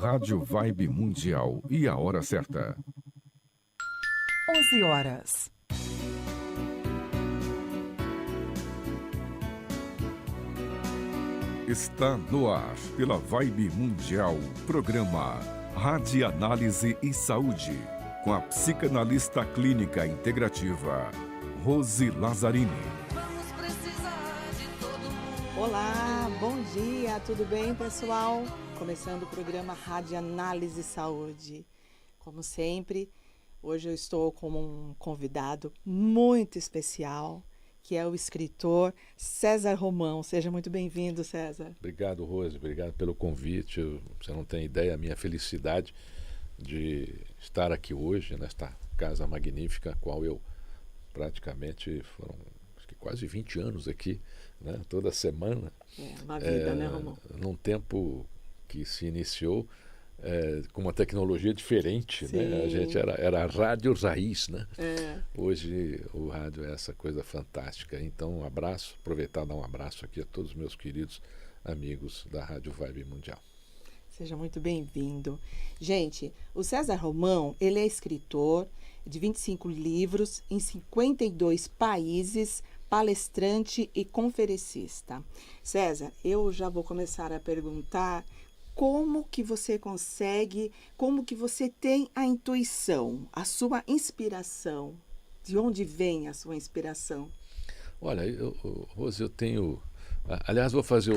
Rádio Vibe Mundial e a hora certa. 11 horas. Está no ar, pela Vibe Mundial, programa Rádio Análise e Saúde, com a psicanalista clínica integrativa, Rose Lazzarini. Vamos precisar de todo mundo. Olá, bom dia, tudo bem, pessoal? Começando o programa Rádio Análise e Saúde. Como sempre, hoje eu estou com um convidado muito especial, que é o escritor César Romão. Seja muito bem-vindo, César. Obrigado, Rose. Obrigado pelo convite. Você não tem ideia a minha felicidade de estar aqui hoje, nesta casa magnífica, a qual eu praticamente foram acho que quase 20 anos aqui, né? Toda semana. É uma vida, né, Romão? Num tempo que se iniciou com uma tecnologia diferente, né? A gente era a rádio raiz, né? Hoje o rádio é essa coisa fantástica. Então, um abraço, aproveitar e dar um abraço aqui a todos os meus queridos amigos da Rádio Vibe Mundial. Seja muito bem-vindo. Gente, o César Romão, ele é escritor de 25 livros em 52 países, palestrante e conferencista. César, eu já vou começar a perguntar como que você consegue, como que você tem a intuição, a sua inspiração? De onde vem a sua inspiração? Olha, Rose, eu tenho... Aliás, vou fazer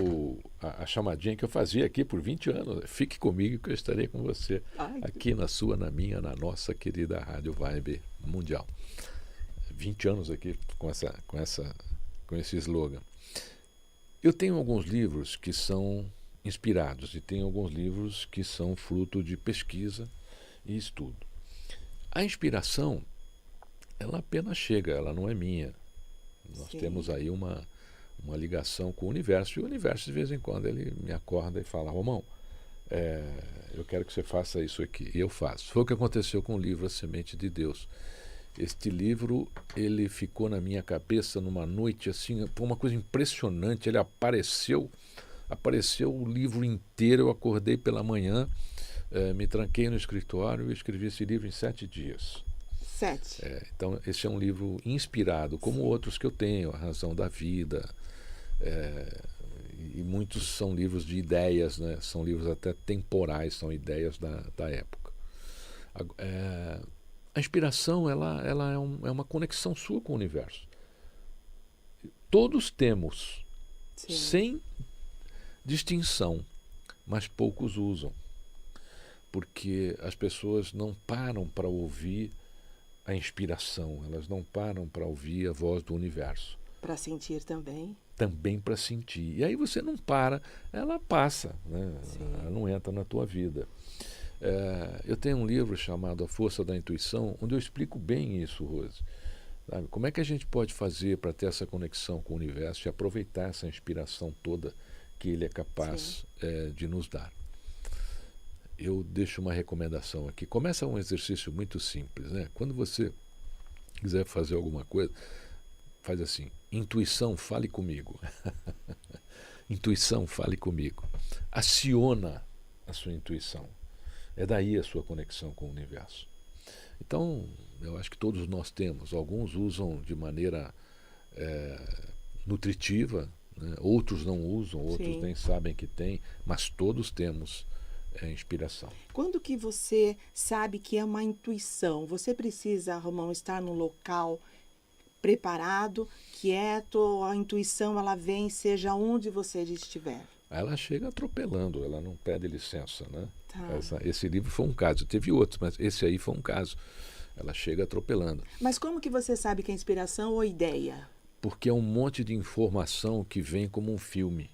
a chamadinha que eu fazia aqui por 20 anos. Fique comigo que eu estarei com você aqui na sua, na minha, na nossa querida Rádio Vibe Mundial. 20 anos aqui com esse slogan. Eu tenho alguns livros que são inspirados e tenho alguns livros que são fruto de pesquisa e estudo. A inspiração, ela apenas chega, ela não é minha. Nós temos aí uma ligação com o universo, e o universo de vez em quando ele me acorda e fala: Romão, eu quero que você faça isso aqui, e eu faço. Foi o que aconteceu com o livro A Semente de Deus. Este livro, ele ficou na minha cabeça numa noite assim, foi uma coisa impressionante. Ele apareceu o livro inteiro. Eu acordei pela manhã, me tranquei no escritório e escrevi esse livro em 7 dias. 7. Então, esse é um livro inspirado, como outros que eu tenho, A Razão da Vida, e muitos são livros de ideias, né? São livros até temporais, são ideias da época. A inspiração, ela é uma conexão sua com o universo. Todos temos, sem distinção, mas poucos usam, porque as pessoas não param para ouvir a inspiração, elas não param para ouvir a voz do universo. Para sentir também. Também para sentir. E aí você não para, ela passa, né? Ela não entra na tua vida. Eu tenho um livro chamado A Força da Intuição, onde eu explico bem isso, Rose. Sabe? Como é que a gente pode fazer para ter essa conexão com o universo e aproveitar essa inspiração toda que ele é capaz de nos dar. Eu deixo uma recomendação aqui. Começa um exercício muito simples, né? Quando você quiser fazer alguma coisa, faz assim: intuição, fale comigo. Intuição, fale comigo. Aciona a sua intuição. É daí a sua conexão com o universo. Então, eu acho que todos nós temos. Alguns usam de maneira nutritiva, né? Outros não usam, outros nem sabem que tem, mas todos temos inspiração. Quando que você sabe que é uma intuição? Você precisa, Romão, estar num local preparado, quieto, a intuição ela vem seja onde você estiver? Ela chega atropelando, ela não pede licença, né? Tá. Esse livro foi um caso, teve outros, mas esse aí foi um caso. Ela chega atropelando. Mas como que você sabe que é inspiração ou ideia? Porque é um monte de informação que vem como um filme.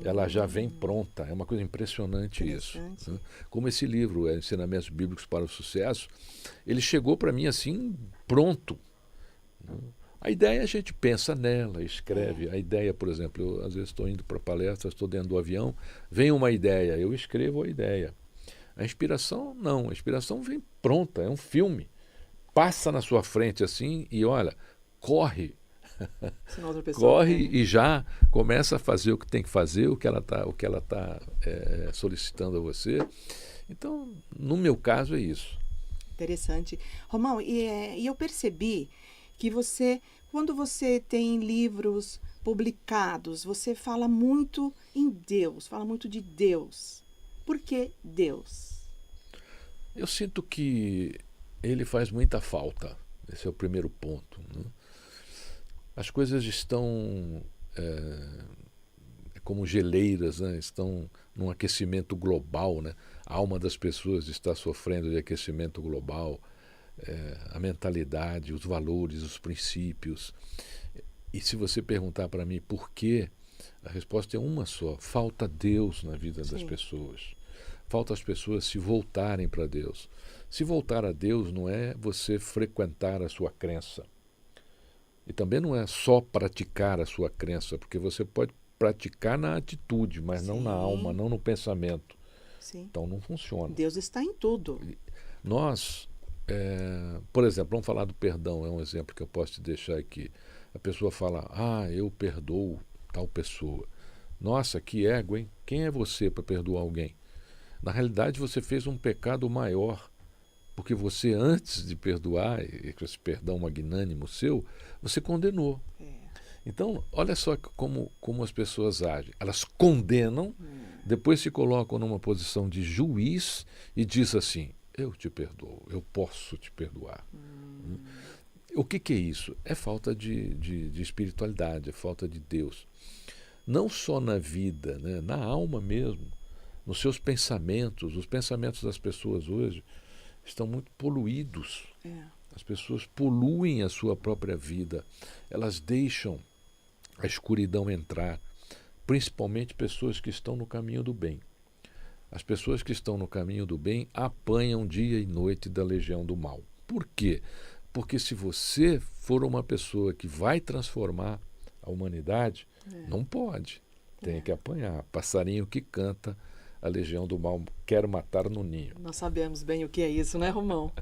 Ela já vem pronta, é uma coisa impressionante isso. Né? Como esse livro, Ensinamentos Bíblicos para o Sucesso, ele chegou para mim assim, pronto. Né? A ideia a gente pensa nela, escreve. A ideia, por exemplo, eu às vezes estou indo para palestra, estou dentro do avião, vem uma ideia, eu escrevo a ideia. A inspiração não, a inspiração vem pronta, é um filme. Passa na sua frente assim e olha, corre. Senão outra pessoa corre tem. e já começa a fazer o que tem que fazer, o que ela tá solicitando a você. Então, no meu caso, é isso. Interessante. Romão, e eu percebi que você, quando você tem livros publicados, você fala muito em Deus, fala muito de Deus. Por que Deus? Eu sinto que ele faz muita falta. Esse é o primeiro ponto, né? As coisas estão como geleiras, né? Estão num aquecimento global, né? A alma das pessoas está sofrendo de aquecimento global, a mentalidade, os valores, os princípios. E se você perguntar para mim por quê, a resposta é uma só: falta Deus na vida das Sim. pessoas. Falta as pessoas se voltarem para Deus. Se voltar a Deus não é você frequentar a sua crença. E também não é só praticar a sua crença, porque você pode praticar na atitude, mas não na Sim. alma, não no pensamento. Sim. Então não funciona. Deus está em tudo. Nós, por exemplo, vamos falar do perdão, é um exemplo que eu posso te deixar aqui. A pessoa fala, eu perdoo tal pessoa. Nossa, que ego, hein? Quem é você para perdoar alguém? Na realidade, você fez um pecado maior, porque você, antes de perdoar, e com esse perdão magnânimo seu, você condenou. Então, olha só como as pessoas agem. Elas condenam, depois se colocam numa posição de juiz e diz assim, eu te perdoo, eu posso te perdoar. O que é isso? É falta de espiritualidade, é falta de Deus. Não só na vida, né? Na alma mesmo, nos seus pensamentos. Os pensamentos das pessoas hoje estão muito poluídos. As pessoas poluem a sua própria vida. Elas deixam a escuridão entrar, principalmente pessoas que estão no caminho do bem. As pessoas que estão no caminho do bem apanham dia e noite da legião do mal. Por quê? Porque se você for uma pessoa que vai transformar a humanidade, não pode. Tem que apanhar. Passarinho que canta, a legião do mal quer matar no ninho. Nós sabemos bem o que é isso, né, Romão?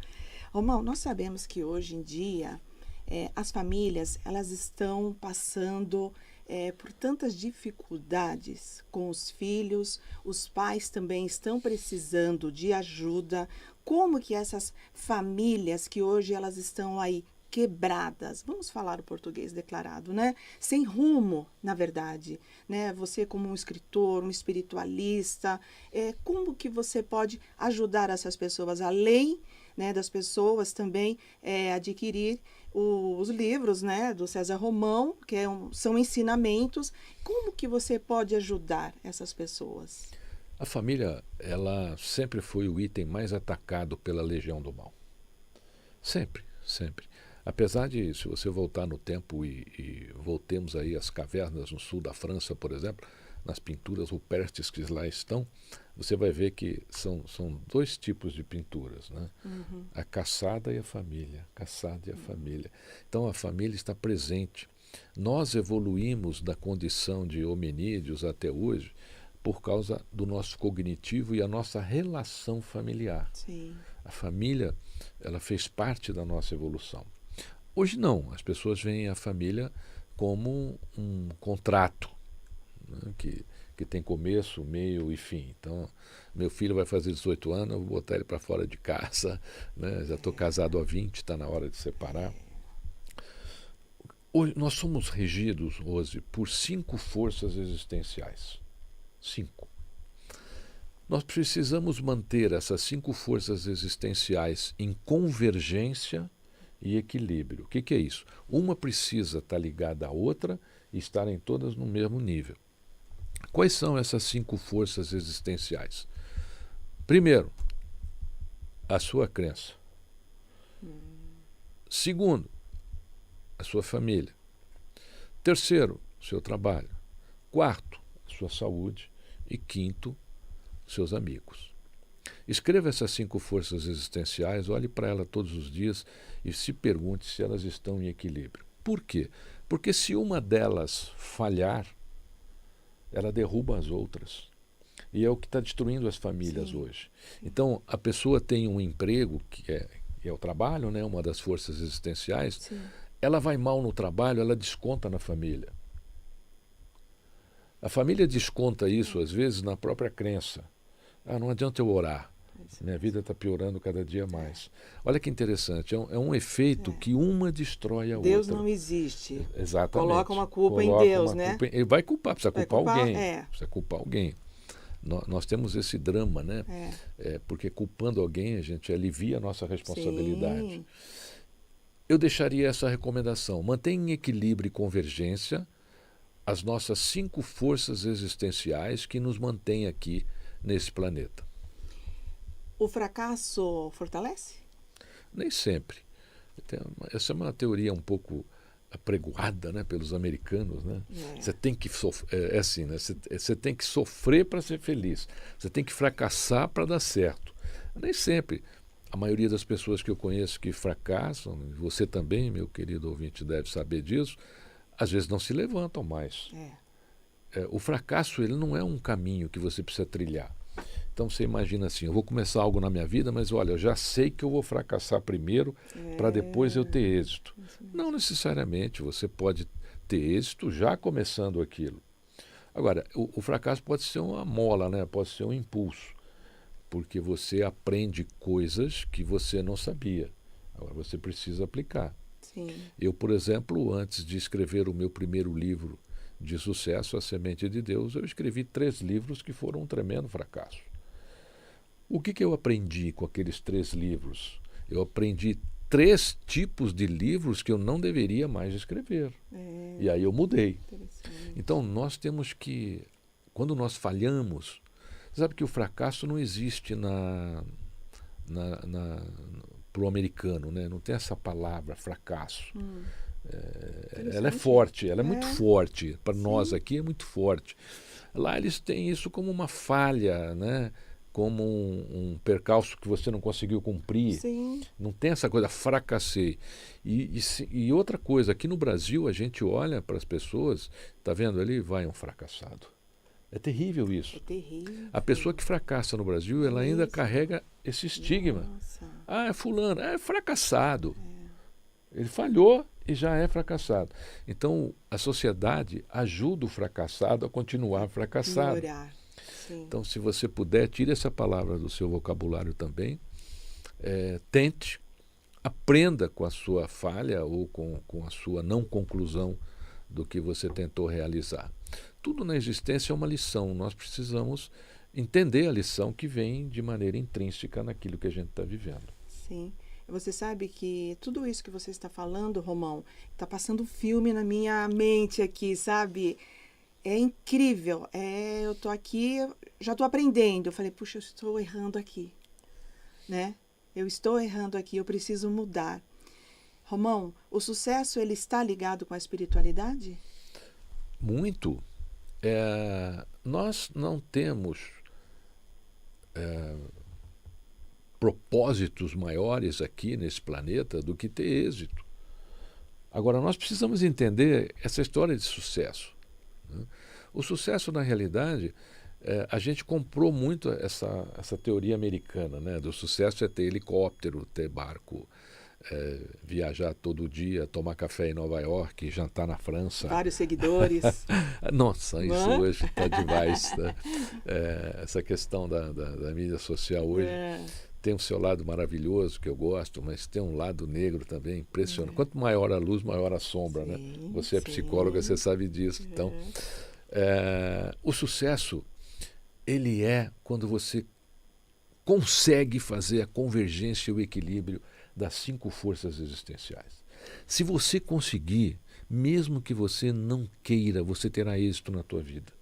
Romão, nós sabemos que hoje em dia as famílias elas estão passando por tantas dificuldades com os filhos, os pais também estão precisando de ajuda. Como que essas famílias que hoje elas estão aí quebradas, vamos falar o português declarado, né? Sem rumo, na verdade, né? Você como um escritor, um espiritualista, como que você pode ajudar essas pessoas, além, né, das pessoas também adquirir os livros, né, do César Romão, que são ensinamentos. Como que você pode ajudar essas pessoas? A família, ela sempre foi o item mais atacado pela legião do mal. Sempre, sempre. Apesar de, se você voltar no tempo e voltemos aí às cavernas no sul da França, por exemplo, nas pinturas rupestres que lá estão, você vai ver que são dois tipos de pinturas, né? A caçada e a família. Caçada e a família. Então a família está presente. Nós evoluímos da condição de hominídeos até hoje por causa do nosso cognitivo e a nossa relação familiar. Sim. A família, ela fez parte da nossa evolução. Hoje não, as pessoas veem a família como um contrato, né, que tem começo, meio e fim. Então, meu filho vai fazer 18 anos, eu vou botar ele para fora de casa, né? Já estou casado há 20, está na hora de separar. Hoje, nós somos regidos, Rose, por 5 forças existenciais. 5. Nós precisamos manter essas 5 forças existenciais em convergência e equilíbrio. O que é isso? Uma precisa estar ligada à outra e estarem todas no mesmo nível. Quais são essas 5 forças existenciais? Primeiro, a sua crença. Segundo, a sua família. Terceiro, o seu trabalho. Quarto, a sua saúde. E quinto, seus amigos. Escreva essas 5 forças existenciais, olhe para ela todos os dias e se pergunte se elas estão em equilíbrio. Por quê? Porque se uma delas falhar, ela derruba as outras. E é o que está destruindo as famílias hoje. Então, a pessoa tem um emprego, que é o trabalho, né, uma das forças existenciais. Sim. ela vai mal no trabalho, ela desconta na família. A família desconta isso, às vezes, na própria crença. Não adianta eu orar. Minha vida está piorando cada dia mais. Olha que interessante, é um efeito que uma destrói a outra. Deus não existe. Exatamente. Coloca uma culpa em Deus, né? Ele vai culpar, precisa culpar alguém. É. Precisa culpar alguém. Nós temos esse drama, né? Porque culpando alguém a gente alivia a nossa responsabilidade. Sim. Eu deixaria essa recomendação. Mantenha em equilíbrio e convergência as nossas 5 forças existenciais que nos mantêm aqui nesse planeta. O fracasso fortalece? Nem sempre. Essa é uma teoria um pouco apregoada, né, pelos americanos, né? Você tem que sofrer, assim, né? Você tem que sofrer para ser feliz. Você tem que fracassar para dar certo. Nem sempre. A maioria das pessoas que eu conheço que fracassam, você também, meu querido ouvinte, deve saber disso, às vezes não se levantam mais. O fracasso, ele não é um caminho que você precisa trilhar. Então você imagina assim, eu vou começar algo na minha vida, mas olha, eu já sei que eu vou fracassar primeiro para depois eu ter êxito. Não necessariamente, você pode ter êxito já começando aquilo. Agora, o fracasso pode ser uma mola, né? Pode ser um impulso, porque você aprende coisas que você não sabia. Agora você precisa aplicar. Sim. Eu, por exemplo, antes de escrever o meu primeiro livro de sucesso, A Semente de Deus, eu escrevi 3 livros que foram um tremendo fracasso. O que eu aprendi com aqueles 3 livros? Eu aprendi 3 tipos de livros que eu não deveria mais escrever. E aí eu mudei. Então nós temos que, quando nós falhamos, sabe que o fracasso não existe para o americano, né? Não tem essa palavra, fracasso. Ela é forte, ela é muito forte. Para nós aqui é muito forte. Lá eles têm isso como uma falha, né? Como um percalço que você não conseguiu cumprir. Sim. Não tem essa coisa, fracassei. E outra coisa, aqui no Brasil a gente olha para as pessoas, está vendo ali? Vai um fracassado. É terrível isso. É terrível. A pessoa que fracassa no Brasil, ela ainda carrega esse estigma. Nossa. É fulano, é fracassado. Ele falhou e já é fracassado. Então, a sociedade ajuda o fracassado a continuar fracassado. Melhorar. Sim. Então, se você puder, tire essa palavra do seu vocabulário também. Tente, aprenda com a sua falha ou com a sua não conclusão do que você tentou realizar. Tudo na existência é uma lição. Nós precisamos entender a lição que vem de maneira intrínseca naquilo que a gente está vivendo. Sim. Você sabe que tudo isso que você está falando, Romão, está passando um filme na minha mente aqui, sabe? É incrível. Eu estou aqui, já estou aprendendo. Eu falei, puxa, eu estou errando aqui, né? Eu estou errando aqui, eu preciso mudar. Romão, o sucesso, ele está ligado com a espiritualidade? Muito. Nós não temos propósitos maiores aqui nesse planeta do que ter êxito. Agora, nós precisamos entender essa história de sucesso. O sucesso, na realidade, a gente comprou muito essa teoria americana, né? Do sucesso é ter helicóptero, ter barco, viajar todo dia, tomar café em Nova York, jantar na França. Vários seguidores. Nossa, isso hoje está demais. Né? Essa questão da mídia social hoje tem o seu lado maravilhoso, que eu gosto, mas tem um lado negro também impressionante. Quanto maior a luz, maior a sombra. Né? Você é psicóloga, você sabe disso. Então, o sucesso, ele é quando você consegue fazer a convergência e o equilíbrio das 5 forças existenciais. Se você conseguir, mesmo que você não queira, você terá êxito na tua vida.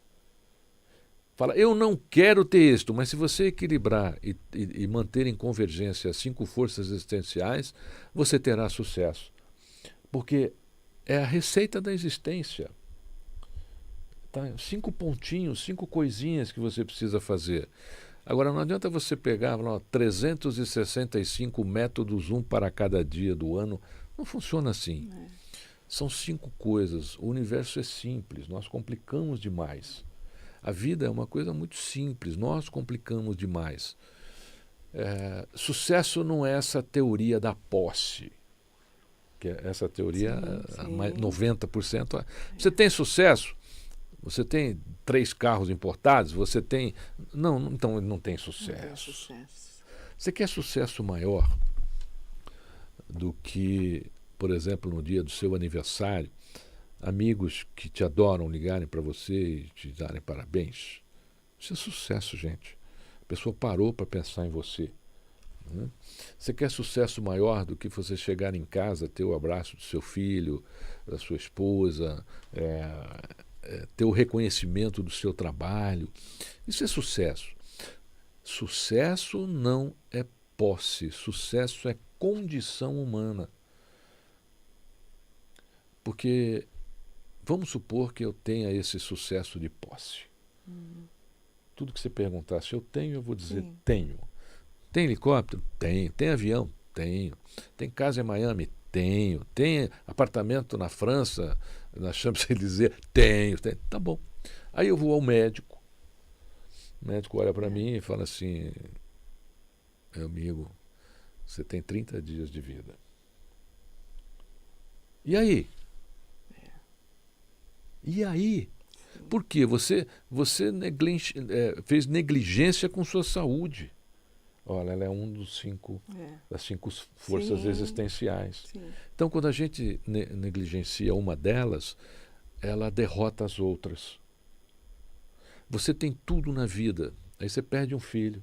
Fala, eu não quero ter êxito, mas se você equilibrar e manter em convergência as 5 forças existenciais, você terá sucesso. Porque é a receita da existência. Tá? 5 pontinhos, 5 coisinhas que você precisa fazer. Agora, não adianta você pegar 365 métodos, um para cada dia do ano. Não funciona assim. São 5 coisas. O universo é simples, nós complicamos demais. A vida é uma coisa muito simples, nós complicamos demais. Sucesso não é essa teoria da posse. que essa teoria, Sim. 90%. Você tem sucesso? Você tem 3 carros importados? Você tem... Não, então não tem sucesso. Não tem sucesso. Você quer sucesso maior do que, por exemplo, no dia do seu aniversário, amigos que te adoram ligarem para você e te darem parabéns? Isso é sucesso, gente. A pessoa parou para pensar em você. Né? Você quer sucesso maior do que você chegar em casa, ter o abraço do seu filho, da sua esposa, ter o reconhecimento do seu trabalho? Isso é sucesso. Sucesso não é posse, sucesso é condição humana. Porque vamos supor que eu tenha esse sucesso de posse. Tudo que você perguntar se eu tenho, eu vou dizer Sim. tenho. Tem helicóptero? Tenho. Tem avião? Tenho. Tem casa em Miami? Tenho. Tem apartamento na França, na Champs-Élysées? Tenho. Tá bom. Aí eu vou ao médico. O médico olha para mim e fala assim: meu amigo, você tem 30 dias de vida. E aí? E aí? Por quê? Você fez negligência com sua saúde. Olha, ela é um dos 5, das 5 forças Sim. existenciais. Sim. Então, quando a gente negligencia uma delas, ela derrota as outras. Você tem tudo na vida, aí você perde um filho.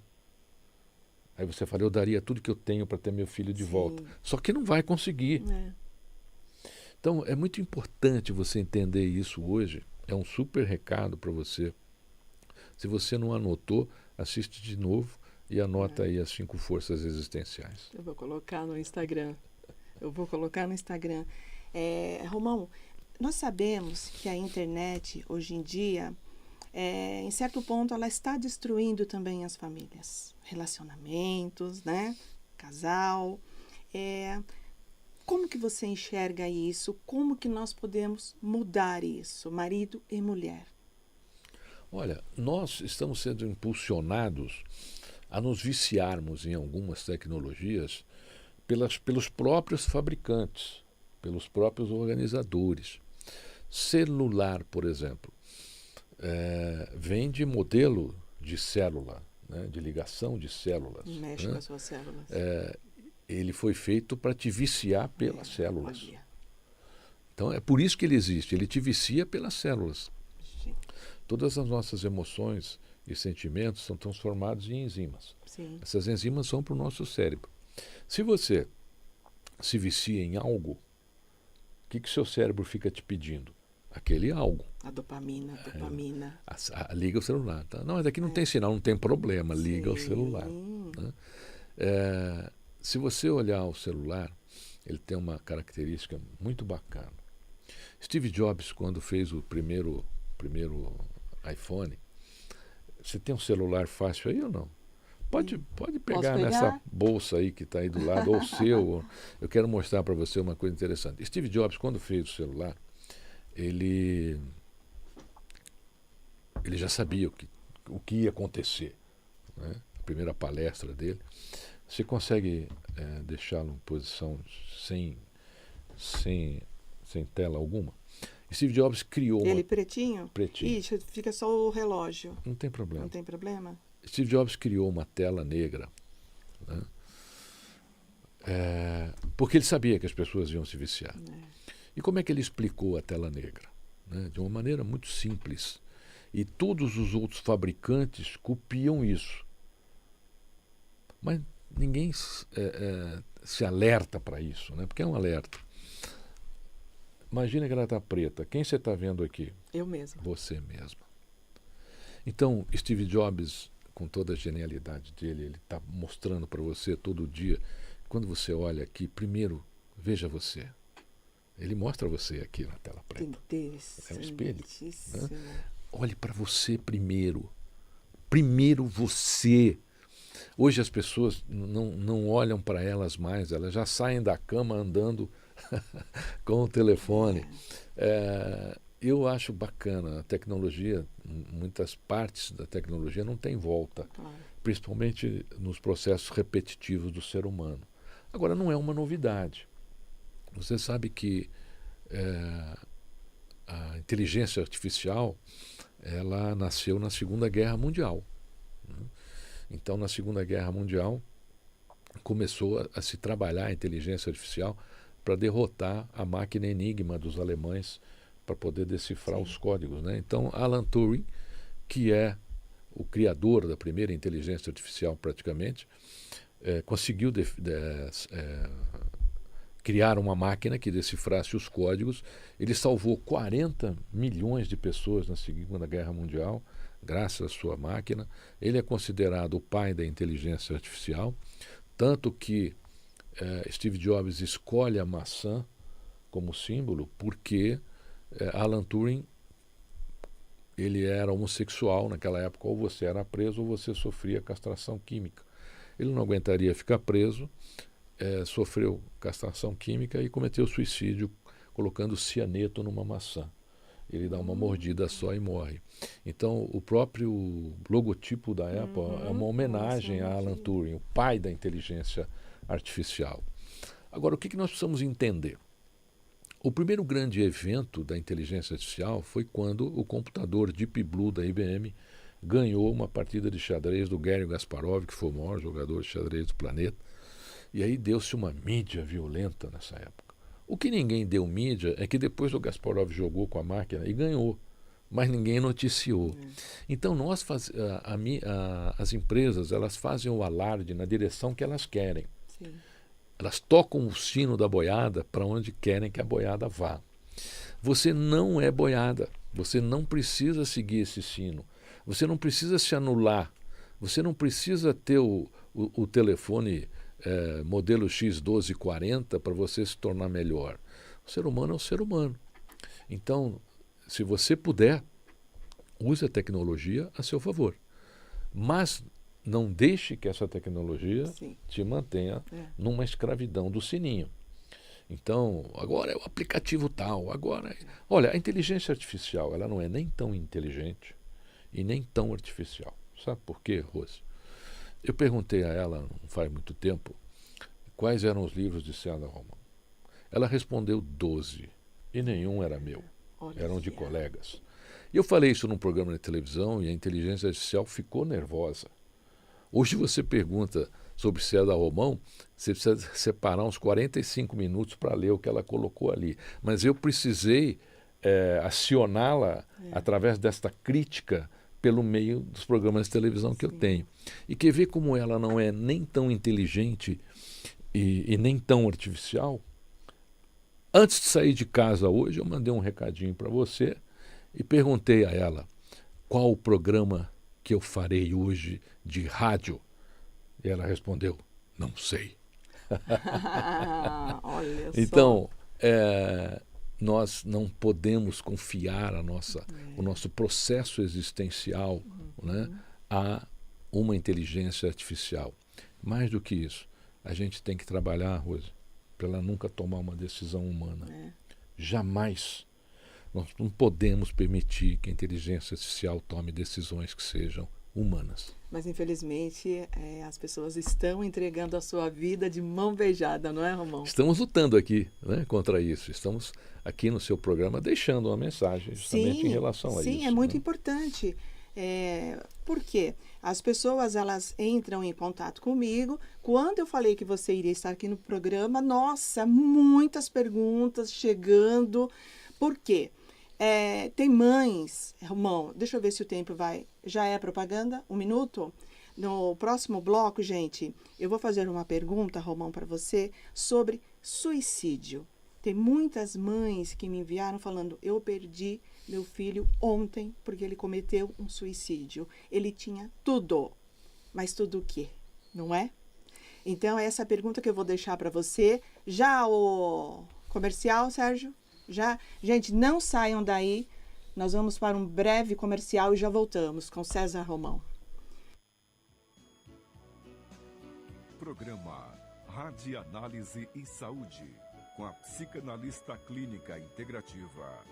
Aí você fala: eu daria tudo que eu tenho para ter meu filho de Sim. volta. Só que não vai conseguir. Então, é muito importante você entender isso hoje. É um super recado para você. Se você não anotou, assiste de novo e anota aí as 5 forças existenciais. Eu vou colocar no Instagram. Romão, nós sabemos que a internet, hoje em dia, em certo ponto, ela está destruindo também as famílias. Relacionamentos, né? Casal. Como que você enxerga isso? Como que nós podemos mudar isso, marido e mulher? Olha, nós estamos sendo impulsionados a nos viciarmos em algumas tecnologias pelos próprios fabricantes, pelos próprios organizadores. Celular, por exemplo, vem de modelo de célula, né, de ligação de células. Mexe né? com as suas células. Ele foi feito para te viciar pelas células. Olha. Então é por isso que ele existe, ele te vicia pelas células. Gente, Todas as nossas emoções e sentimentos são transformados em enzimas. sim. Essas enzimas vão para o nosso cérebro. Se você se vicia em algo, o que seu cérebro fica te pedindo? Aquele algo. A dopamina. Liga o celular. Tá? Não, mas aqui não tem sinal, não tem problema, liga o Sim. celular. Né? Se você olhar o celular, ele tem uma característica muito bacana. Steve Jobs, quando fez o primeiro iPhone, você tem um celular fácil aí ou não? Pode pegar nessa bolsa aí que está aí do lado, ou o seu. Eu quero mostrar para você uma coisa interessante. Steve Jobs, quando fez o celular, ele já sabia o que ia acontecer. Né? A primeira palestra dele. Você consegue deixá-lo em posição sem tela alguma? Steve Jobs criou Ele pretinho? Pretinho. Ixi, fica só o relógio. Não tem problema. Não tem problema? Steve Jobs criou uma tela negra, né? Porque ele sabia que as pessoas iam se viciar. E como é que ele explicou a tela negra? Né? De uma maneira muito simples. E todos os outros fabricantes copiam isso. Mas ninguém se alerta para isso, né? Porque é um alerta. Imagina que ela está preta. Quem você está vendo aqui? Eu mesma. Você mesma. Então, Steve Jobs, com toda a genialidade dele, ele está mostrando para você todo dia. Quando você olha aqui, primeiro, veja você. Ele mostra você aqui na tela preta. É um espelho. Né? Olhe para você primeiro. Primeiro você. Hoje as pessoas não olham para elas mais, elas já saem da cama andando com o telefone. Eu acho bacana a tecnologia, muitas partes da tecnologia não tem volta, principalmente nos processos repetitivos do ser humano. Agora, não é uma novidade. Você sabe que a inteligência artificial ela nasceu na Segunda Guerra Mundial, né? Então, na Segunda Guerra Mundial, começou a se trabalhar a inteligência artificial para derrotar a máquina Enigma dos alemães para poder decifrar os códigos, né? Então, Alan Turing, que é o criador da primeira inteligência artificial praticamente, conseguiu criar uma máquina que decifrasse os códigos. Ele salvou 40 milhões de pessoas na Segunda Guerra Mundial, graças à sua máquina. Ele é considerado o pai da inteligência artificial, tanto que Steve Jobs escolhe a maçã como símbolo porque Alan Turing ele era homossexual naquela época, ou você era preso ou você sofria castração química. Ele não aguentaria ficar preso, sofreu castração química e cometeu suicídio colocando cianeto numa maçã. Ele dá uma mordida só e morre. Então, o próprio logotipo da Apple é uma homenagem a Alan Turing, o pai da inteligência artificial. Agora, o que nós precisamos entender? O primeiro grande evento da inteligência artificial foi quando o computador Deep Blue da IBM ganhou uma partida de xadrez do Garry Kasparov, que foi o maior jogador de xadrez do planeta. E aí deu-se uma mídia violenta nessa época. O que ninguém deu mídia é que depois o Kasparov jogou com a máquina e ganhou, mas ninguém noticiou. Então as empresas elas fazem o alarde na direção que elas querem. Sim. Elas tocam o sino da boiada para onde querem que a boiada vá. Você não é boiada, você não precisa seguir esse sino, você não precisa se anular, você não precisa ter o telefone modelo X1240 para você se tornar melhor. O ser humano é o ser humano. Então, se você puder, use a tecnologia a seu favor. Mas não deixe que essa tecnologia te mantenha numa escravidão do sininho. Então, agora é o aplicativo tal, agora... Olha, a inteligência artificial, ela não é nem tão inteligente e nem tão artificial. Sabe por quê, Rose? Eu perguntei a ela, não faz muito tempo, quais eram os livros de César Romão. Ela respondeu 12, e nenhum era meu, eram de colegas. E eu falei isso num programa de televisão e a inteligência artificial ficou nervosa. Hoje você pergunta sobre César Romão, você precisa separar uns 45 minutos para ler o que ela colocou ali. Mas eu precisei acioná-la através desta crítica pelo meio dos programas de televisão que eu tenho. E quer ver como ela não é nem tão inteligente e nem tão artificial? Antes de sair de casa hoje, eu mandei um recadinho para você e perguntei a ela qual o programa que eu farei hoje de rádio. E ela respondeu, não sei. Olha só. Então, nós não podemos confiar o nosso processo existencial, né, a uma inteligência artificial. Mais do que isso, a gente tem que trabalhar, Rose, para ela nunca tomar uma decisão humana. Jamais. Nós não podemos permitir que a inteligência artificial tome decisões que sejam humanas. Mas, infelizmente, as pessoas estão entregando a sua vida de mão beijada, não é, Romão? Estamos lutando aqui, né, contra isso. Estamos aqui no seu programa deixando uma mensagem justamente em relação a isso. Sim, é muito importante. Por quê? As pessoas elas entram em contato comigo. Quando eu falei que você iria estar aqui no programa, nossa, muitas perguntas chegando. Por quê? Tem mães, Romão, deixa eu ver se o tempo vai. Já é propaganda? 1 minuto? No próximo bloco, gente, eu vou fazer uma pergunta, Romão, para você sobre suicídio. Tem muitas mães que me enviaram falando, eu perdi meu filho ontem porque ele cometeu um suicídio. Ele tinha tudo, mas tudo o quê? Não é? Então, essa é a pergunta que eu vou deixar para você. Já o comercial, Sérgio? Já? Gente, não saiam daí. Nós vamos para um breve comercial e já voltamos com César Romão. Programa Radianálise e Saúde, com a psicanalista clínica integrativa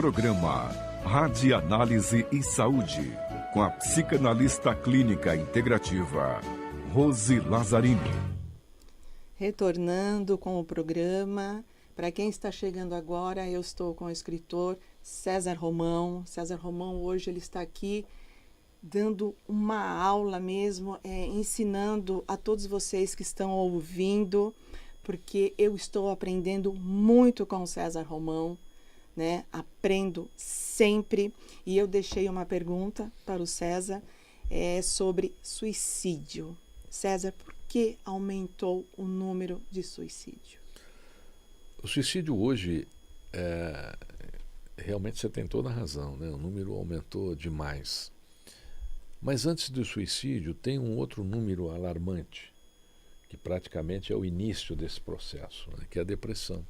programa Radianálise e Saúde, com a psicanalista clínica integrativa, Rose Lazzarini. Retornando com o programa, para quem está chegando agora, eu estou com o escritor César Romão. César Romão hoje ele está aqui dando uma aula mesmo, ensinando a todos vocês que estão ouvindo, porque eu estou aprendendo muito com o César Romão, né? Aprendo sempre. E eu deixei uma pergunta para o César sobre suicídio. César, por que aumentou o número de suicídio? O suicídio hoje, realmente você tem toda a razão, né? O número aumentou demais. Mas antes do suicídio tem um outro número alarmante, que praticamente é o início desse processo, né? Que é a depressão.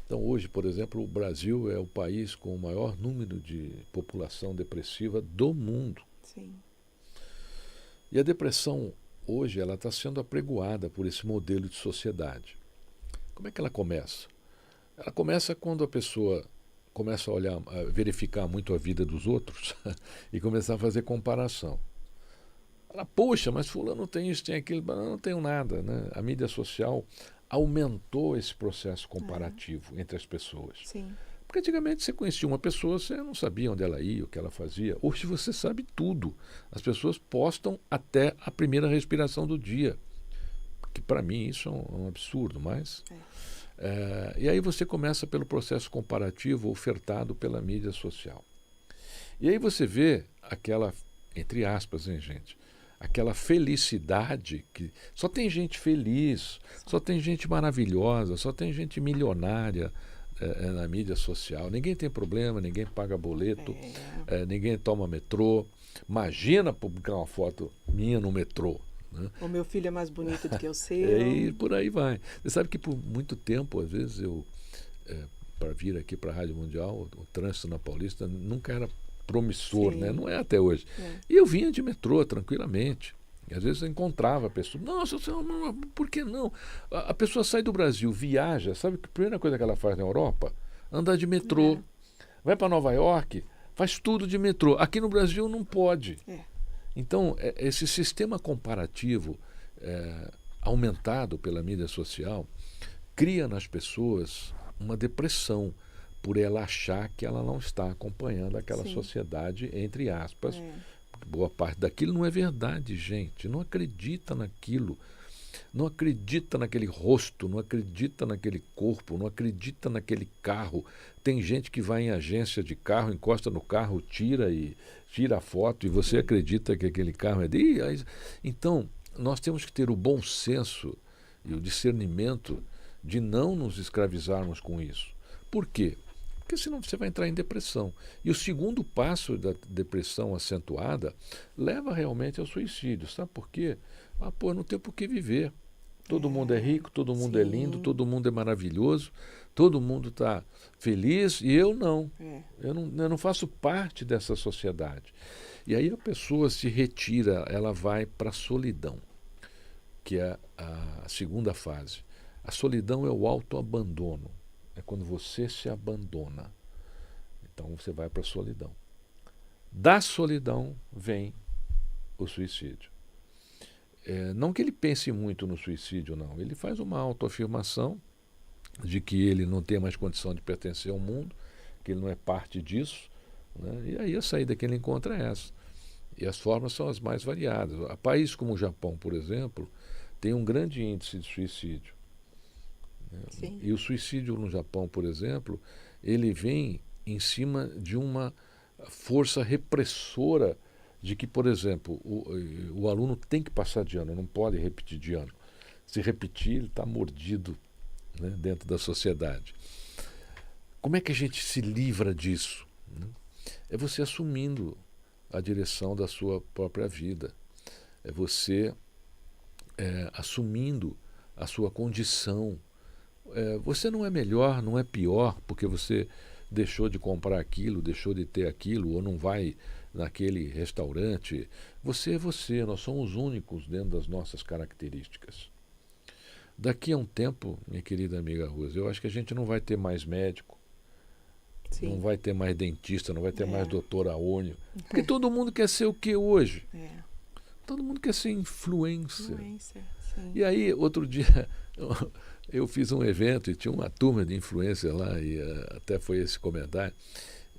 Então hoje, por exemplo, o Brasil é o país com o maior número de população depressiva do mundo. Sim. E a depressão hoje ela está sendo apregoada por esse modelo de sociedade. Como é que ela começa? Ela começa quando a pessoa começa a olhar, a verificar muito a vida dos outros e começar a fazer comparação. Ela, poxa, mas fulano tem isso, tem aquilo, mas eu não tenho nada, né? A mídia social aumentou esse processo comparativo entre as pessoas. Sim. Porque antigamente você conhecia uma pessoa, você não sabia onde ela ia, o que ela fazia. Hoje você sabe tudo. As pessoas postam até a primeira respiração do dia. Que para mim isso é um absurdo, mas... e aí você começa pelo processo comparativo ofertado pela mídia social. E aí você vê aquela, entre aspas, hein, gente, aquela felicidade que só tem gente feliz, só tem gente maravilhosa, só tem gente milionária na mídia social. Ninguém tem problema, ninguém paga boleto, ninguém toma metrô. Imagina publicar uma foto minha no metrô. Né? O meu filho é mais bonito do que o seu. E por aí vai. Você sabe que por muito tempo, às vezes, eu, para vir aqui para a Rádio Mundial, o trânsito na Paulista nunca era promissor, né? Não é até hoje. E eu vinha de metrô tranquilamente. E às vezes eu encontrava a pessoa. Nossa, por que não? A pessoa sai do Brasil, viaja, sabe que a primeira coisa que ela faz na Europa? Andar de metrô. Vai para Nova York, faz tudo de metrô. Aqui no Brasil não pode. Então, esse sistema comparativo aumentado pela mídia social cria nas pessoas uma depressão por ela achar que ela não está acompanhando aquela sociedade, entre aspas. Boa parte daquilo não é verdade, gente. Não acredita naquilo. Não acredita naquele rosto, não acredita naquele corpo, não acredita naquele carro. Tem gente que vai em agência de carro, encosta no carro, tira a foto e você acredita que aquele carro é dele. Então, nós temos que ter o bom senso e o discernimento de não nos escravizarmos com isso. Por quê? Porque senão você vai entrar em depressão. E o segundo passo da depressão acentuada leva realmente ao suicídio. Sabe por quê? Eu não tenho por que viver. Todo mundo é rico, todo mundo é lindo, todo mundo é maravilhoso, todo mundo está feliz e eu não. Eu não faço parte dessa sociedade. E aí a pessoa se retira, ela vai para a solidão, que é a segunda fase. A solidão é o autoabandono. É quando você se abandona. Então você vai para a solidão. Da solidão vem o suicídio. Não que ele pense muito no suicídio, não. Ele faz uma autoafirmação de que ele não tem mais condição de pertencer ao mundo, que ele não é parte disso, né? E aí a saída que ele encontra é essa. E as formas são as mais variadas. Países como o Japão, por exemplo, tem um grande índice de suicídio. Sim. E o suicídio no Japão, por exemplo, ele vem em cima de uma força repressora de que, por exemplo, o aluno tem que passar de ano, não pode repetir de ano. Se repetir, ele está mordido, né, dentro da sociedade. Como é que a gente se livra disso? Né? É você assumindo a direção da sua própria vida. É você assumindo a sua condição. Você não é melhor, não é pior, porque você deixou de comprar aquilo, deixou de ter aquilo, ou não vai naquele restaurante. Você é você, nós somos únicos dentro das nossas características. Daqui a um tempo, minha querida amiga Rosa, eu acho que a gente não vai ter mais médico, Sim. Não vai ter mais dentista, não vai ter mais doutor Aônio. Porque todo mundo quer ser o que hoje? Todo mundo quer ser influencer. Sim. E aí, outro dia, eu fiz um evento e tinha uma turma de influencer lá, e até foi esse comentário.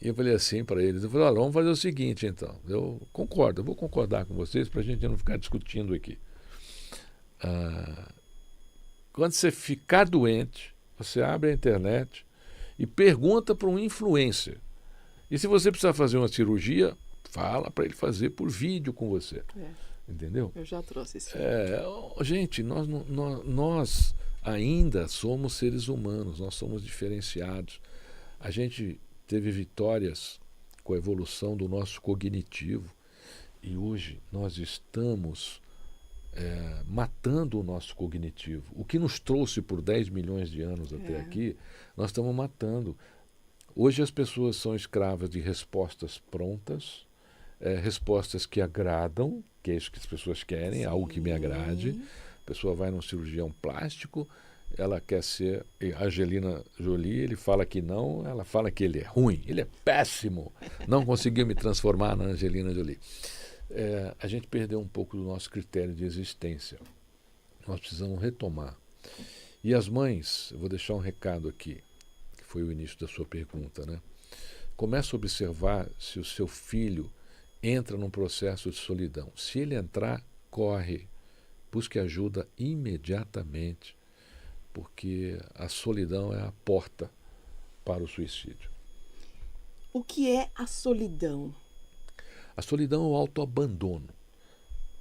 E eu falei assim para eles, eu falei, olha, vamos fazer o seguinte então, eu vou concordar com vocês para a gente não ficar discutindo aqui. Quando você ficar doente, você abre a internet e pergunta para um influencer. E se você precisar fazer uma cirurgia, fala para ele fazer por vídeo com você. Entendeu? Eu já trouxe isso. Gente, nós ainda somos seres humanos, nós somos diferenciados. A gente teve vitórias com a evolução do nosso cognitivo e hoje nós estamos matando o nosso cognitivo. O que nos trouxe por 10 milhões de anos até aqui, nós estamos matando. Hoje as pessoas são escravas de respostas prontas, respostas que agradam, que é isso que as pessoas querem, algo que me agrade. A pessoa vai num cirurgião plástico, ela quer ser a Angelina Jolie, ele fala que não, ela fala que ele é ruim, ele é péssimo, não conseguiu me transformar na Angelina Jolie. A gente perdeu um pouco do nosso critério de existência. Nós precisamos retomar. E as mães, eu vou deixar um recado aqui, que foi o início da sua pergunta, né? Comece a observar se o seu filho entra num processo de solidão. Se ele entrar, corre, busque ajuda imediatamente, porque a solidão é a porta para o suicídio. O que é a solidão? A solidão é o autoabandono.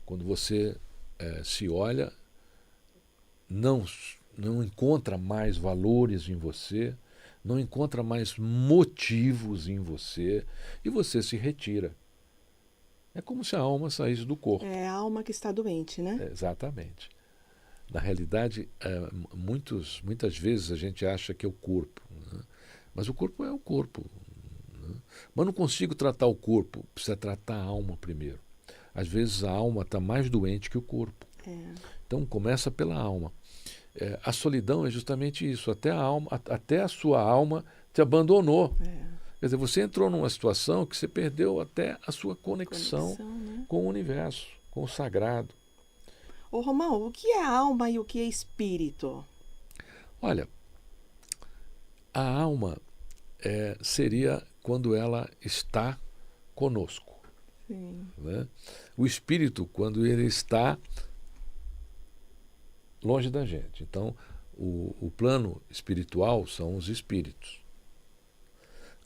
Quando você se olha, não encontra mais valores em você, não encontra mais motivos em você e você se retira. É como se a alma saísse do corpo. É a alma que está doente, né? Exatamente. Na realidade, muitas vezes a gente acha que é o corpo, né? Mas o corpo é o corpo. Né? Mas não consigo tratar o corpo, precisa tratar a alma primeiro. Às vezes a alma está mais doente que o corpo. Então começa pela alma. A solidão é justamente isso. Até a sua alma te abandonou. Quer dizer, você entrou numa situação que você perdeu até a sua conexão né? com o universo, com o sagrado. Ô Romão, o que é alma e o que é espírito? Olha, a alma seria quando ela está conosco. Sim. Né? O espírito, quando ele está longe da gente. Então, o plano espiritual são os espíritos.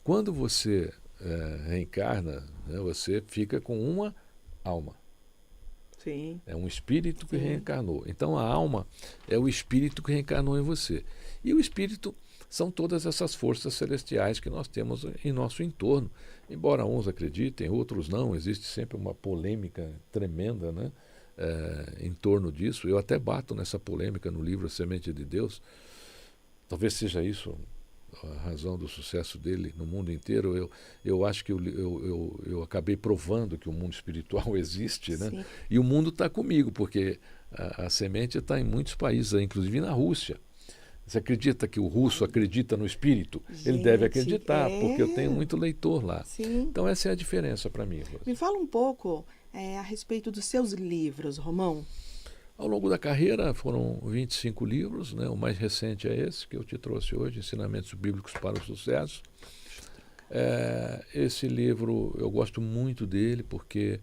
Quando você reencarna, né, você fica com uma alma. Sim. É um espírito que reencarnou. Então a alma é o espírito que reencarnou em você. E o espírito são todas essas forças celestiais que nós temos em nosso entorno. Embora uns acreditem, outros não, existe sempre uma polêmica tremenda, né, em torno disso. Eu até bato nessa polêmica no livro A Semente de Deus. Talvez seja isso a razão do sucesso dele no mundo inteiro. Eu acho que eu acabei provando que o mundo espiritual existe, né? E o mundo está comigo, porque a semente está em muitos países, inclusive na Rússia. Você acredita que o russo acredita no espírito? Gente, ele deve acreditar, porque eu tenho muito leitor lá. Sim. Então essa é a diferença para mim. Me fala um pouco a respeito dos seus livros, Romão. Ao longo da carreira foram 25 livros, né? O mais recente é esse que eu te trouxe hoje, Ensinamentos Bíblicos para o Sucesso. Esse livro, eu gosto muito dele porque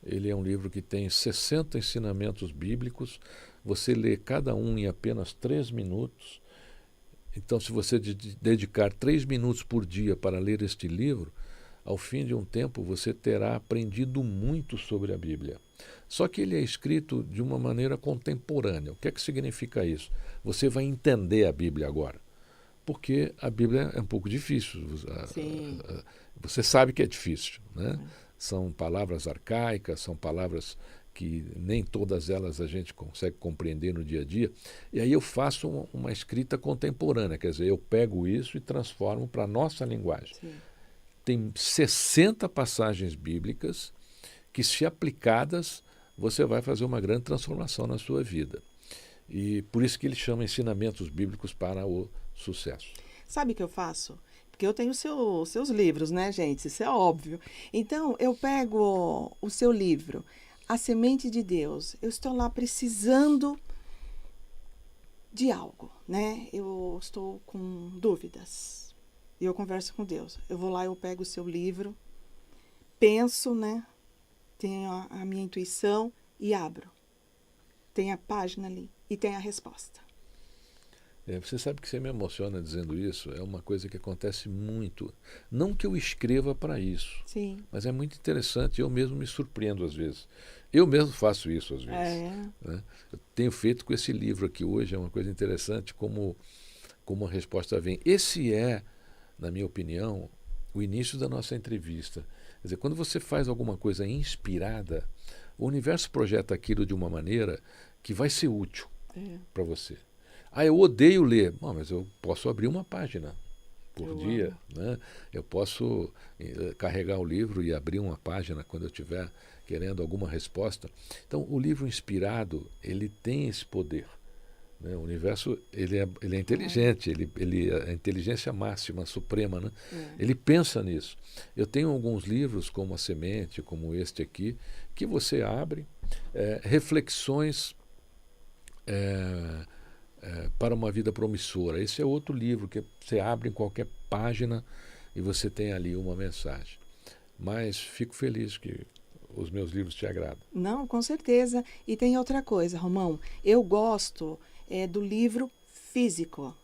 ele é um livro que tem 60 ensinamentos bíblicos. Você lê cada um em apenas 3 minutos. Então, se você dedicar 3 minutos por dia para ler este livro, ao fim de um tempo você terá aprendido muito sobre a Bíblia. Só que ele é escrito de uma maneira contemporânea. O que é que significa isso? Você vai entender a Bíblia agora. Porque a Bíblia é um pouco difícil. Você sabe que é difícil, né? São palavras arcaicas, são palavras que nem todas elas a gente consegue compreender no dia a dia. E aí eu faço uma escrita contemporânea, quer dizer, eu pego isso e transformo para a nossa linguagem. Tem 60 passagens bíblicas que, se aplicadas, você vai fazer uma grande transformação na sua vida. E por isso que ele chama Ensinamentos Bíblicos para o Sucesso. Sabe o que eu faço? porque eu tenho seus livros, né, gente? Isso é óbvio. Então, eu pego o seu livro, A Semente de Deus. Eu estou lá precisando de algo, né? Eu estou com dúvidas. E eu converso com Deus. Eu vou lá, eu pego o seu livro, penso, né? Tenho a minha intuição e abro. Tem a página ali e tem a resposta. Você sabe que você me emociona dizendo isso, é uma coisa que acontece muito. Não que eu escreva para isso, Sim. mas é muito interessante, eu mesmo me surpreendo às vezes. Eu mesmo faço isso às vezes. Né? Eu tenho feito com esse livro aqui hoje, é uma coisa interessante como a resposta vem. Esse é, na minha opinião, o início da nossa entrevista. Quer dizer, quando você faz alguma coisa inspirada, o universo projeta aquilo de uma maneira que vai ser útil para você. Eu odeio ler. Bom, mas eu posso abrir uma página por dia. Né? Eu posso carregar o livro e abrir uma página quando eu estiver querendo alguma resposta. Então, o livro inspirado, ele tem esse poder. Né? O universo ele é inteligente, ele é a inteligência máxima, suprema. Né? Ele pensa nisso. Eu tenho alguns livros, como A Semente, como este aqui, que você abre, reflexões para uma vida promissora. Esse é outro livro que você abre em qualquer página e você tem ali uma mensagem. Mas fico feliz que os meus livros te agradam. Não, com certeza. E tem outra coisa, Romão. Eu gosto do livro físico,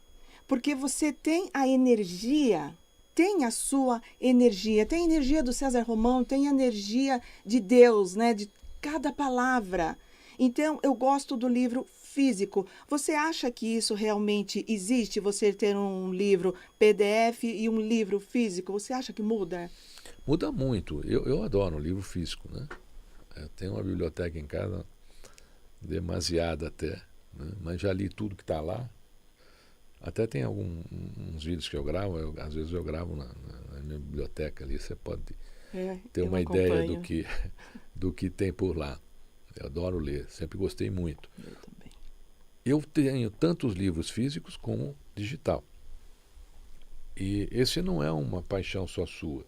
porque você tem a energia, tem a sua energia, tem a energia do César Romão, tem a energia de Deus, né? De cada palavra. Então, eu gosto do livro físico. Você acha que isso realmente existe? Você ter um livro PDF e um livro físico? Você acha que muda? Muda muito. Eu adoro um livro físico, né? Eu tenho uma biblioteca em casa, demasiada até, né? Mas já li tudo que está lá. Até tem uns vídeos que eu gravo, às vezes eu gravo na minha biblioteca ali, você pode ter uma ideia do que tem por lá. Eu adoro ler, sempre gostei muito. Eu também. Eu tenho tanto os livros físicos como digital. E esse não é uma paixão só sua.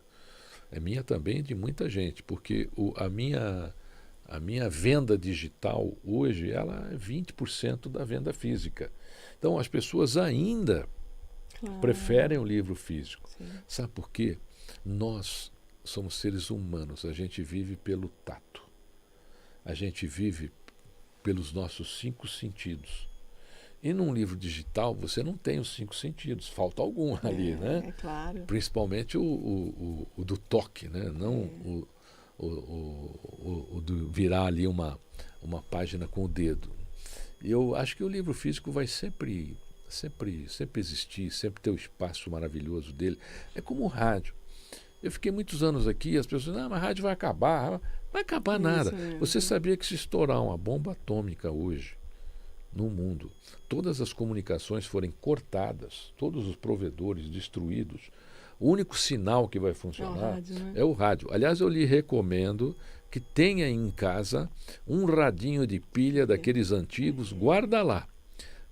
É minha também e de muita gente, porque a minha venda digital hoje ela é 20% da venda física. Então as pessoas ainda preferem o livro físico. Sim. Sabe por quê? Nós somos seres humanos, a gente vive pelo tato. A gente vive pelos nossos 5 sentidos. E num livro digital você não tem os 5 sentidos, falta algum ali, né? É claro. Principalmente o do toque, né? Não o do virar ali uma página com o dedo. E eu acho que o livro físico vai sempre existir, sempre ter o espaço maravilhoso dele. É como o rádio. Eu fiquei muitos anos aqui e as pessoas dizem, mas a rádio vai acabar. Não vai acabar nada. Você sabia que se estourar uma bomba atômica hoje no mundo, todas as comunicações forem cortadas, todos os provedores destruídos, o único sinal que vai funcionar é o rádio. Aliás, eu lhe recomendo que tenha em casa um radinho de pilha daqueles antigos, guarda lá.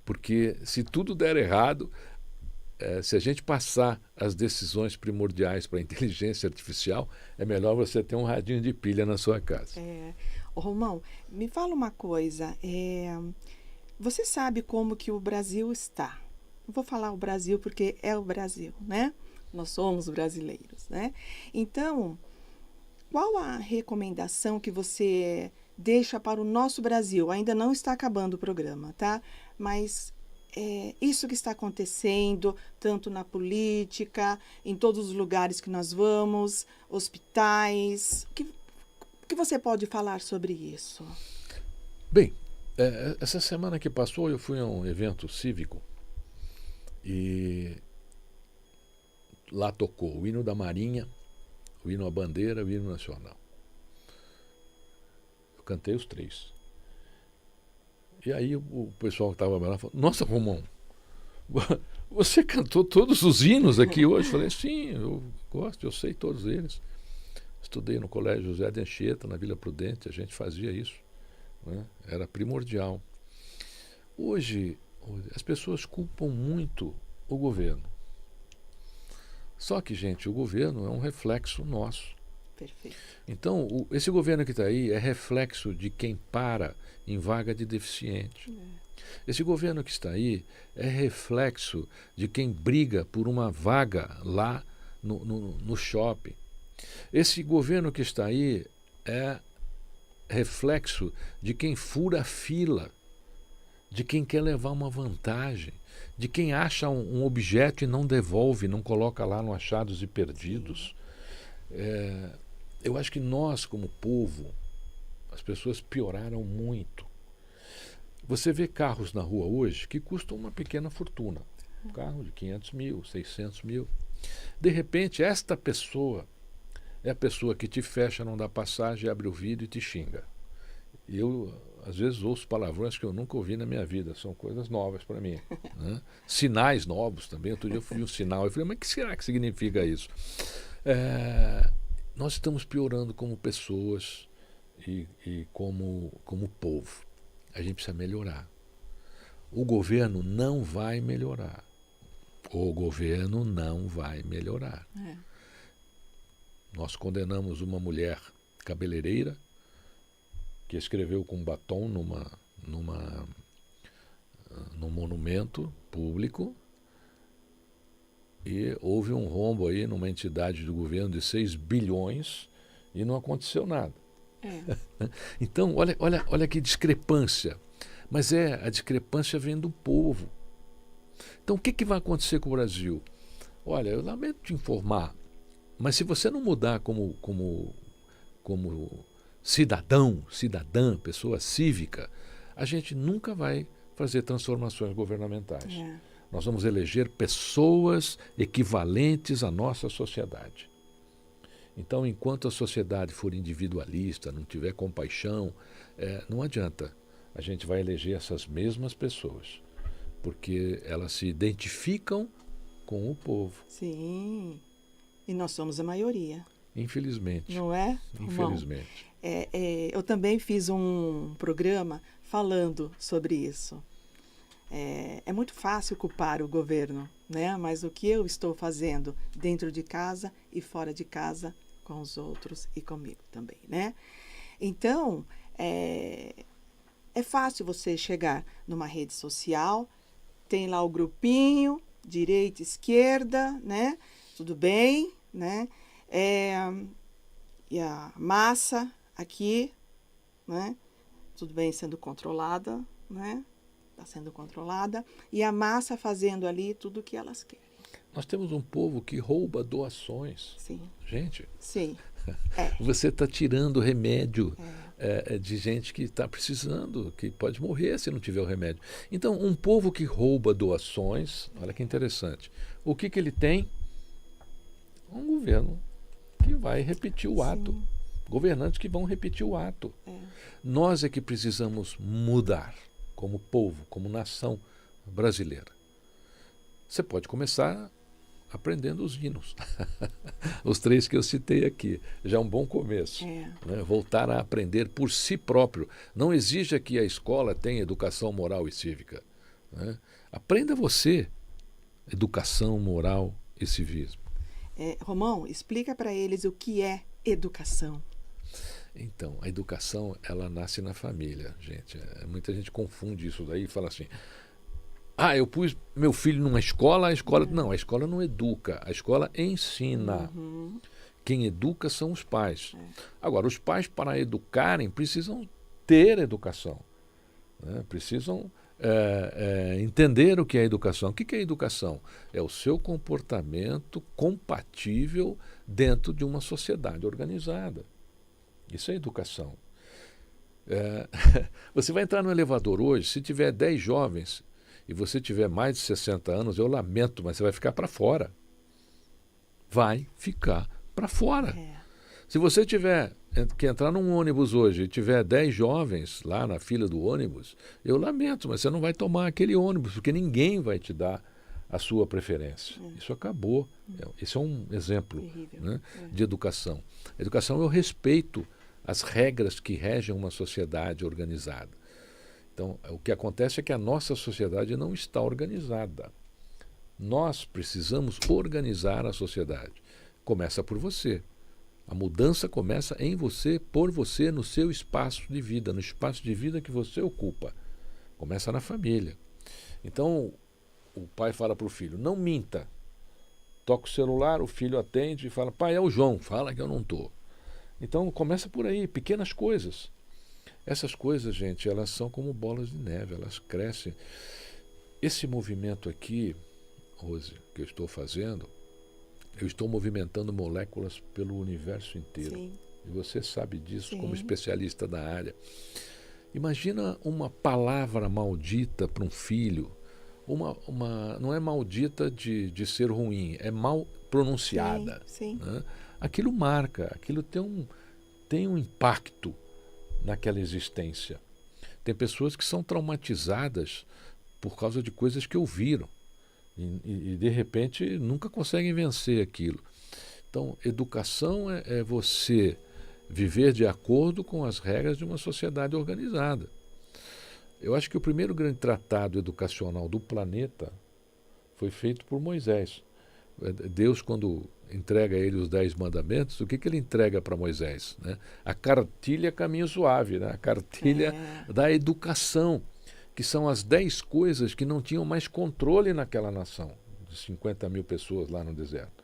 Porque se tudo der errado, se a gente passar as decisões primordiais para a inteligência artificial, é melhor você ter um radinho de pilha na sua casa. Romão, me fala uma coisa. Você sabe como que o Brasil está? Eu vou falar o Brasil porque é o Brasil, né? Nós somos brasileiros, né? Então, qual a recomendação que você deixa para o nosso Brasil? Ainda não está acabando o programa, tá? Mas isso que está acontecendo, tanto na política, em todos os lugares que nós vamos, hospitais, o que você pode falar sobre isso? Bem, essa semana que passou eu fui a um evento cívico e lá tocou o hino da Marinha, o hino à bandeira, o hino nacional. Eu cantei os 3. E aí o pessoal que estava lá falou, nossa, Romão, você cantou todos os hinos aqui hoje? Eu falei, sim, eu gosto, eu sei todos eles. Estudei no Colégio José de Anchieta, na Vila Prudente, a gente fazia isso. Né? Era primordial. Hoje as pessoas culpam muito o governo. Só que, gente, o governo é um reflexo nosso. Perfeito. Então, esse governo que está aí é reflexo de quem para em vaga de deficiente. Esse governo que está aí é reflexo de quem briga por uma vaga lá no shopping. Esse governo que está aí é reflexo de quem fura a fila, de quem quer levar uma vantagem, de quem acha um objeto e não devolve, não coloca lá no achados e perdidos. Eu acho que nós, como povo, as pessoas pioraram muito. Você vê carros na rua hoje que custam uma pequena fortuna. Um carro de 500 mil, 600 mil. De repente, esta pessoa é a pessoa que te fecha, não dá passagem, abre o vidro e te xinga. E eu, às vezes, ouço palavrões que eu nunca ouvi na minha vida. São coisas novas para mim. Né? Sinais novos também. Outro dia eu fui um sinal. Eu falei, mas o que será que significa isso? Nós estamos piorando como pessoas e como povo. A gente precisa melhorar. O governo não vai melhorar. O governo não vai melhorar. Nós condenamos uma mulher cabeleireira que escreveu com batom num monumento público e houve um rombo aí numa entidade do governo de 6 bilhões e não aconteceu nada. Então, olha que discrepância. Mas a discrepância vem do povo. Então, o que vai acontecer com o Brasil? Olha, eu lamento te informar, mas se você não mudar como cidadã, pessoa cívica, a gente nunca vai fazer transformações governamentais. Nós vamos eleger pessoas equivalentes à nossa sociedade. Então, enquanto a sociedade for individualista, não tiver compaixão, não adianta. A gente vai eleger essas mesmas pessoas, porque elas se identificam com o povo. Sim, e nós somos a maioria. Infelizmente. Não é? Infelizmente. Eu também fiz um programa falando sobre isso. É muito fácil culpar o governo, né? Mas o que eu estou fazendo dentro de casa e fora de casa, com os outros e comigo também, né? Então, é fácil você chegar numa rede social, tem lá o grupinho, direita, esquerda, né? Tudo bem, né? E a massa aqui, né? Tudo bem sendo controlada, né? Está sendo controlada. E a massa fazendo ali tudo o que elas querem. Nós temos um povo que rouba doações. Sim. Gente, Sim. Você está tirando remédio de gente que está precisando, que pode morrer se não tiver o remédio. Então, um povo que rouba doações, olha que interessante. O que ele tem? Um governo que vai repetir o ato. Sim. Governantes que vão repetir o ato. Nós é que precisamos mudar como povo, como nação brasileira. Você pode começar aprendendo os hinos. Os 3 que eu citei aqui. Já é um bom começo. Né? Voltar a aprender por si próprio. Não exija que a escola tenha educação moral e cívica. Né? Aprenda você educação, moral e civismo. Romão, explica para eles o que é educação. Então, a educação, ela nasce na família, gente. Muita gente confunde isso daí e fala assim, eu pus meu filho numa escola, a escola... Não, a escola não educa, a escola ensina. Quem educa são os pais. Agora, os pais, para educarem, precisam ter educação. Né? Precisam entender o que é educação. O que é educação? É o seu comportamento compatível dentro de uma sociedade organizada. Isso é educação. Você vai entrar no elevador hoje, se tiver 10 jovens e você tiver mais de 60 anos, eu lamento, mas você vai ficar para fora. Vai ficar para fora. Se você tiver que entrar num ônibus hoje e tiver 10 jovens lá na fila do ônibus, eu lamento, mas você não vai tomar aquele ônibus, porque ninguém vai te dar a sua preferência. Isso acabou. Esse é um exemplo, né, de educação. A educação é o respeito às regras que regem uma sociedade organizada. Então, o que acontece é que a nossa sociedade não está organizada. Nós precisamos organizar a sociedade. Começa por você. A mudança começa em você, por você, no seu espaço de vida, no espaço de vida que você ocupa. Começa na família. Então, o pai fala para o filho, não minta. Toca o celular, o filho atende e fala, pai, é o João, fala que eu não estou. Então, começa por aí, pequenas coisas. Essas coisas, gente, elas são como bolas de neve, elas crescem. Esse movimento aqui, Rose, que eu estou fazendo, eu estou movimentando moléculas pelo universo inteiro. Sim. E você sabe disso Sim. como especialista da área. Imagina uma palavra maldita para um filho. Não é maldita de ser ruim, é mal pronunciada. Sim, sim. Né? Aquilo marca, aquilo tem um impacto naquela existência. Tem pessoas que são traumatizadas por causa de coisas que ouviram e de repente nunca conseguem vencer aquilo. Então, educação é você viver de acordo com as regras de uma sociedade organizada. Eu acho que o primeiro grande tratado educacional do planeta foi feito por Moisés. Deus, quando entrega a ele os 10 mandamentos, o que ele entrega para Moisés? Né? A cartilha caminho suave, né? A cartilha da educação, que são as 10 coisas que não tinham mais controle naquela nação, de 50 mil pessoas lá no deserto.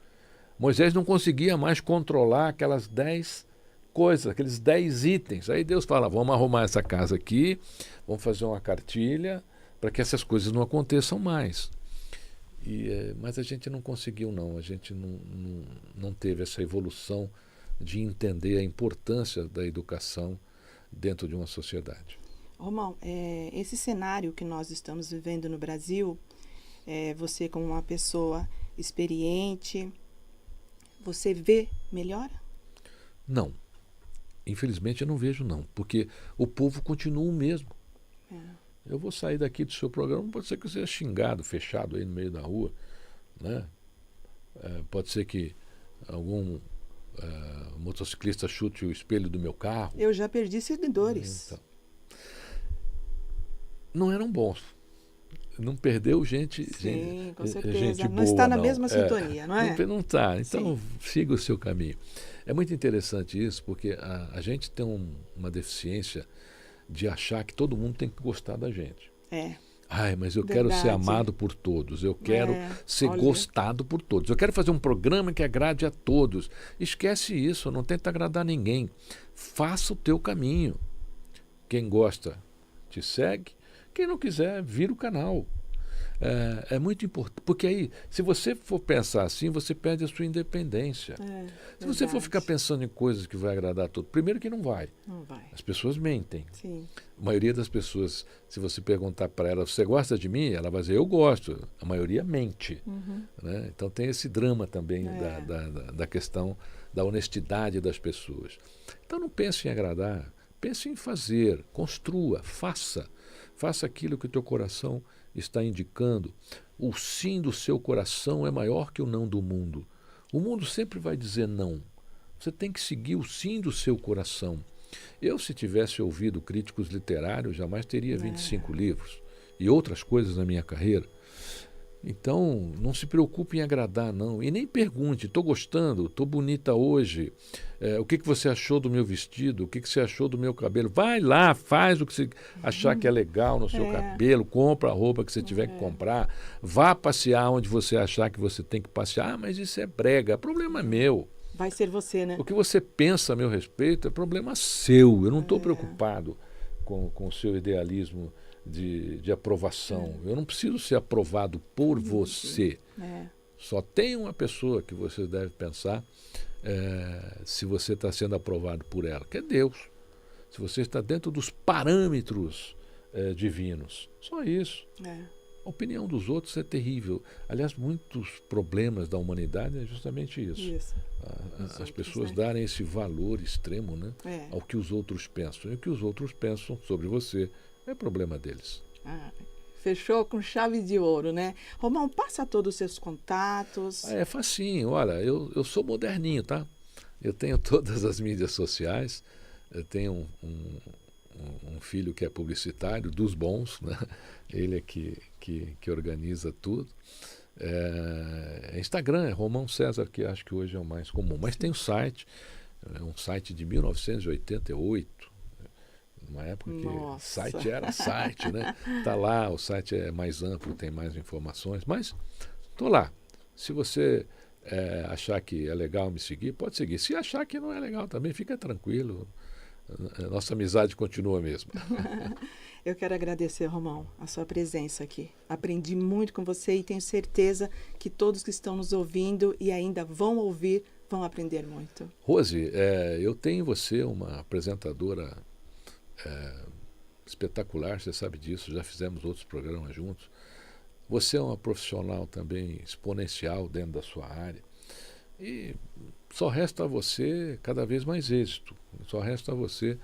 Moisés não conseguia mais controlar aquelas 10 coisas, aqueles 10 itens. Aí Deus fala, vamos arrumar essa casa aqui, vamos fazer uma cartilha para que essas coisas não aconteçam mais. Mas a gente não conseguiu, não. A gente não teve essa evolução de entender a importância da educação dentro de uma sociedade. Romão, esse cenário que nós estamos vivendo no Brasil, você como uma pessoa experiente, você vê melhora? Não. Infelizmente eu não vejo, não. Porque o povo continua o mesmo. Eu vou sair daqui do seu programa, pode ser que eu seja xingado, fechado aí no meio da rua, né? Pode ser que algum motociclista chute o espelho do meu carro. Eu já perdi seguidores. Então, não eram bons. Não perdeu gente, Sim, com certeza. gente não boa, está na não. mesma sintonia, não é? Não está. Então, Sim. siga o seu caminho. É muito interessante isso, porque a gente tem uma deficiência de achar que todo mundo tem que gostar da gente. Ai, mas eu quero ser amado por todos, eu quero ser gostado por todos, eu quero fazer um programa que agrade a todos. Esquece isso, não tenta agradar ninguém. Faça o teu caminho. Quem gosta, te segue. Quem não quiser, vira o canal. É muito importante, porque aí, se você for pensar assim, você perde a sua independência. Se você for ficar pensando em coisas que vai agradar a todos, primeiro que não vai. Não vai. As pessoas mentem. Sim. A maioria das pessoas, se você perguntar para ela, você gosta de mim? Ela vai dizer, eu gosto. A maioria mente. Né? Então tem esse drama também da questão da honestidade das pessoas. Então não pense em agradar, pense em fazer, construa, faça. Faça aquilo que o teu coração está indicando. O sim do seu coração é maior que o não do mundo. O mundo sempre vai dizer não. Você tem que seguir o sim do seu coração. Eu, se tivesse ouvido críticos literários, jamais teria 25 livros e outras coisas na minha carreira. Então, não se preocupe em agradar, não. E nem pergunte, estou gostando, estou bonita hoje, o que você achou do meu vestido, o que você achou do meu cabelo. Vai lá, faz o que você achar que é legal no seu cabelo, compra a roupa que você tiver que comprar, vá passear onde você achar que você tem que passear. Ah, mas isso é brega, problema é meu. Vai ser você, né? O que você pensa a meu respeito é problema seu. Eu não estou preocupado com o seu idealismo de aprovação. Eu não preciso ser aprovado por você. Só tem uma pessoa que você deve pensar se você está sendo aprovado por ela, que é Deus. Se você está dentro dos parâmetros divinos. Só isso. A opinião dos outros é terrível. Aliás, muitos problemas da humanidade é justamente isso. As pessoas darem esse valor extremo, né, ao que os outros pensam. E o que os outros pensam sobre você é problema deles. Fechou com chave de ouro, né? Romão, passa todos os seus contatos. É facinho. Olha, eu sou moderninho, tá? Eu tenho todas as mídias sociais. Eu tenho um filho que é publicitário, dos bons, né? Ele é que organiza tudo. Instagram, é Romão César, que acho que hoje é o mais comum. Mas tem o site, é um site de 1988, numa época que site era site, né? Tá lá, o site é mais amplo, tem mais informações, mas tô lá. Se você achar que é legal me seguir, pode seguir. Se achar que não é legal também, fica tranquilo. Nossa amizade continua mesmo. Eu quero agradecer, Romão, a sua presença aqui. Aprendi muito com você e tenho certeza que todos que estão nos ouvindo e ainda vão ouvir, vão aprender muito. Rose, eu tenho em você uma apresentadora espetacular, você sabe disso, já fizemos outros programas juntos. Você é uma profissional também exponencial dentro da sua área. E só resta a você cada vez mais êxito. Só resta a você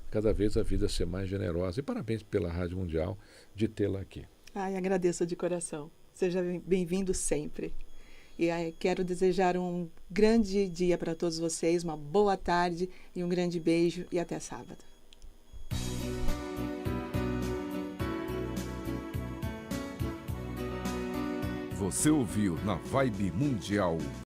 cada vez a vida ser mais generosa. E parabéns pela Rádio Mundial de tê-la aqui. Ai, agradeço de coração. Seja bem-vindo sempre. E quero desejar um grande dia para todos vocês, uma boa tarde e um grande beijo e até sábado. Você ouviu na Vibe Mundial